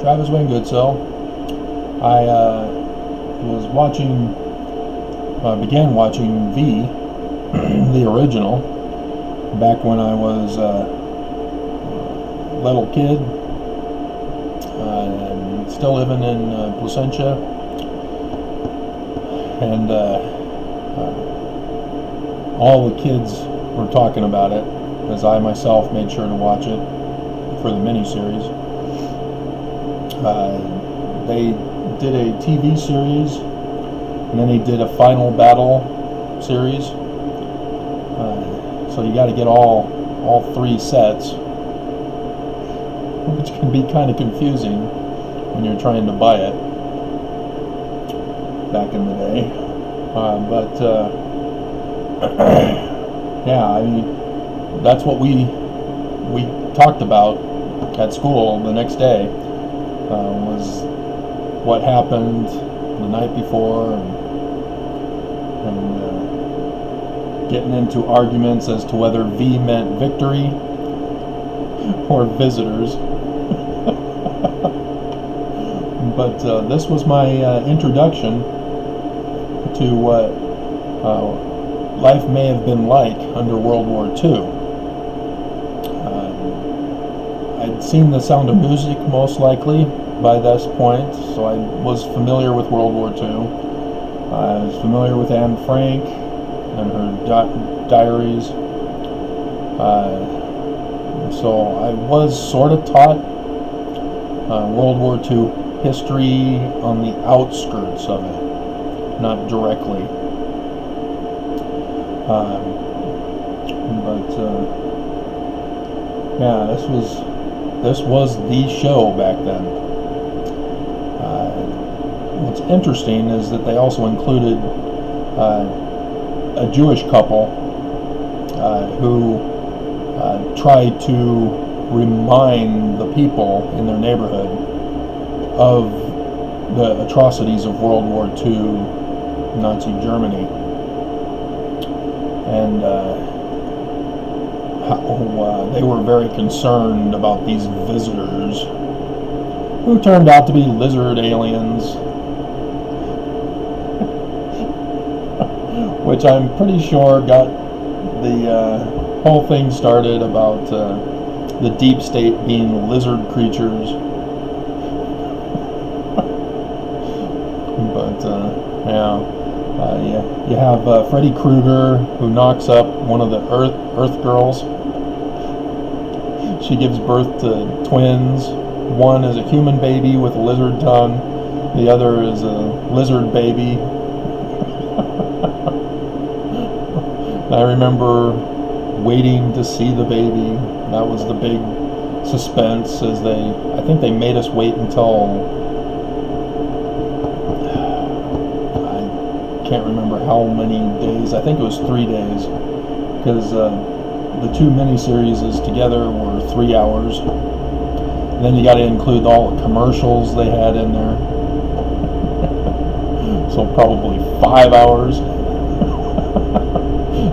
Travis Wayne Goodsill. I began watching V, the original, back when I was a little kid, still living in Placentia, and all the kids were talking about it, as I myself made sure to watch it for the miniseries. They did a TV series, and then they did a Final Battle series. So you got to get all three sets, which can be kind of confusing when you're trying to buy it back in the day. Yeah, I mean, that's what we talked about at school the next day, was what happened the night before, and getting into arguments as to whether V meant victory or visitors. But this was my introduction to what life may have been like under World War II. I'd seen The Sound of Music most likely by this point, so I was familiar with World War II. I was familiar with Anne Frank and her diaries. So I was sort of taught World War II history on the outskirts of it, not directly. Yeah, this was the show back then. What's interesting is that they also included a Jewish couple who tried to remind the people in their neighborhood of the atrocities of World War II, Nazi Germany, and how they were very concerned about these visitors who turned out to be lizard aliens, which I'm pretty sure got the whole thing started about the deep state being lizard creatures. But you have Freddy Krueger, who knocks up one of the Earth girls. She gives birth to twins. One is a human baby with a lizard tongue. The other is a lizard baby. I remember waiting to see the baby. That was the big suspense, I think they made us wait until, I can't remember how many days. I think it was 3 days, because the two miniseries together were 3 hours. And then you got to include all the commercials they had in there. So probably 5 hours.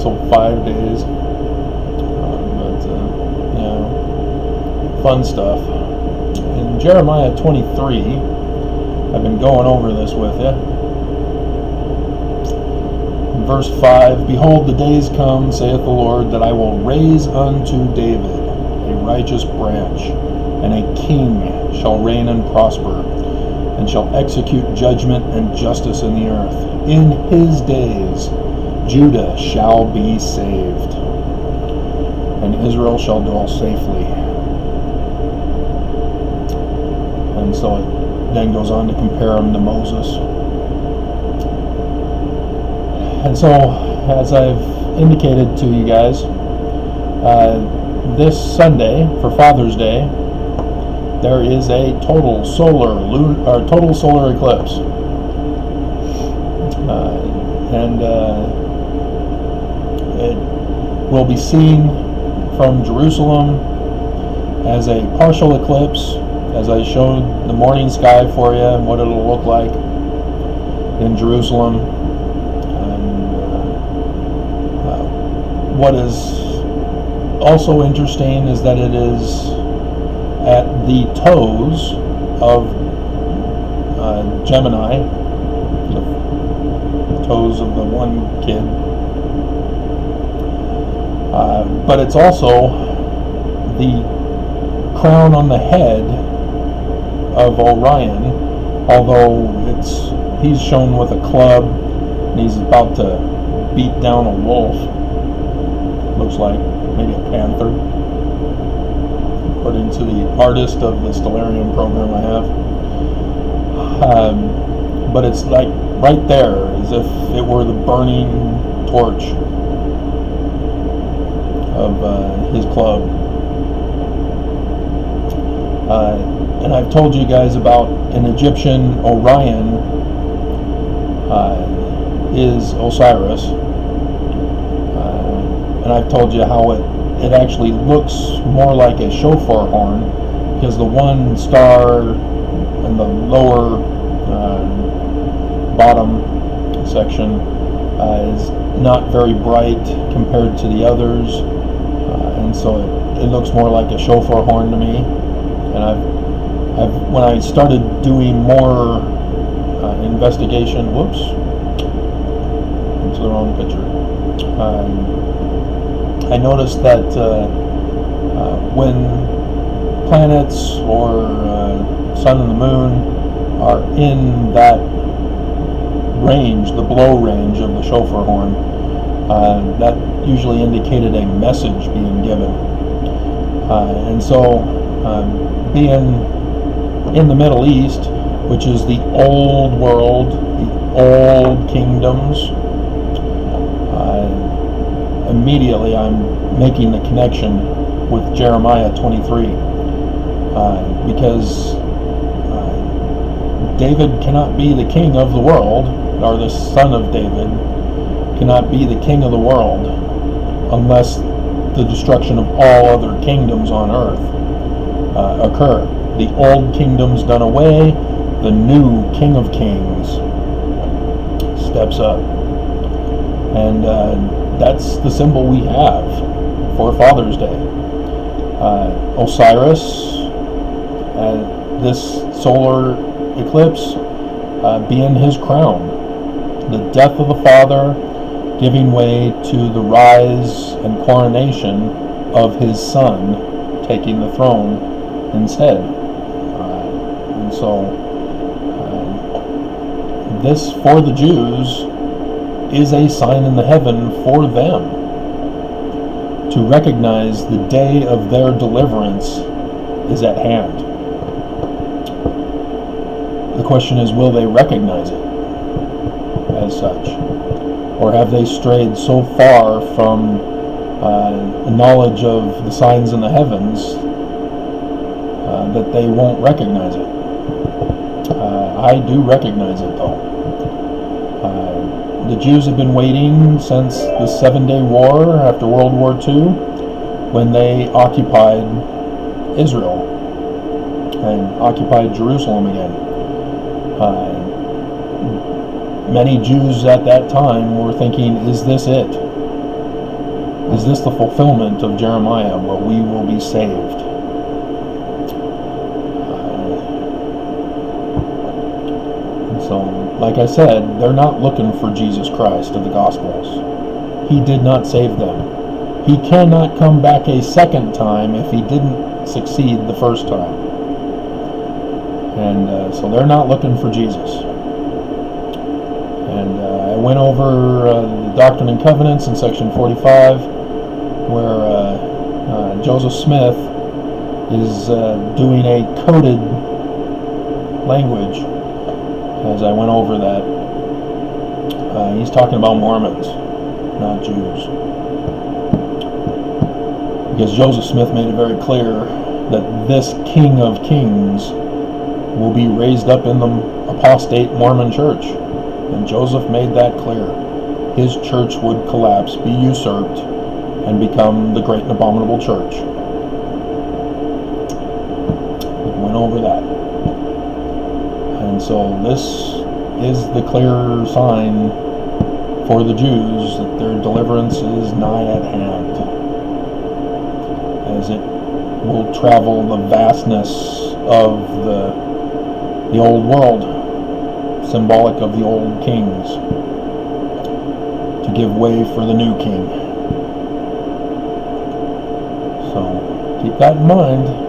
So 5 days. Fun stuff. In Jeremiah 23, I've been going over this with you. In verse 5, "Behold, the days come, saith the Lord, that I will raise unto David a righteous branch, and a king shall reign and prosper, and shall execute judgment and justice in the earth. In his days Judah shall be saved, and Israel shall dwell safely." And so it then goes on to compare him to Moses. And so, as I've indicated to you guys, this Sunday, for Father's Day, there is a total solar eclipse. It will be seen from Jerusalem as a partial eclipse, as I showed the morning sky for you and what it'll look like in Jerusalem. What is also interesting is that it is at the toes of Gemini, the toes of the one kid. But it's also the crown on the head of Orion, although he's shown with a club and he's about to beat down a wolf. Looks like maybe a panther, according to the artist of the Stellarium program I have. But it's like right there, as if it were the burning torch of his club. And I've told you guys about an Egyptian Orion is Osiris. And I've told you how it actually looks more like a shofar horn, because the one star in the lower bottom section is not very bright compared to the others, and so it looks more like a shofar horn to me. And I've when I started doing more investigation, whoops, it's the wrong picture. I noticed that when planets or sun and the moon are in that range, the blow range of the shofar horn, that usually indicated a message being given. And so, being in the Middle East, which is the old world, the old kingdoms, immediately I'm making the connection with Jeremiah 23, because David cannot be the king of the world, or the son of David cannot be the king of the world unless the destruction of all other kingdoms on earth occur. The old kingdom's done away, the new King of Kings steps up. And that's the symbol we have for Father's Day. Osiris, this solar eclipse, being his crown. The death of the Father giving way to the rise and coronation of his Son, taking the throne instead. And so, this, for the Jews, is a sign in the heaven for them to recognize the day of their deliverance is at hand. The question is, will they recognize it as such? Or have they strayed so far from knowledge of the signs in the heavens that they won't recognize it? I do recognize it, though. The Jews have been waiting since the 7-Day War after World War II, when they occupied Israel and occupied Jerusalem again. Many Jews at that time were thinking, is this it? Is this the fulfillment of Jeremiah, where we will be saved? So, like I said, they're not looking for Jesus Christ of the Gospels. He did not save them. He cannot come back a second time if he didn't succeed the first time. And so they're not looking for Jesus. And I went over the Doctrine and Covenants in section 45, where Joseph Smith is doing a coded language. As I went over that, he's talking about Mormons, not Jews. Because Joseph Smith made it very clear that this King of Kings will be raised up in the apostate Mormon church. And Joseph made that clear. His church would collapse, be usurped, and become the great and abominable church. We went over that. And so this is the clear sign for the Jews that their deliverance is nigh at hand, as it will travel the vastness of the the old world, symbolic of the old kings, to give way for the new king. So keep that in mind.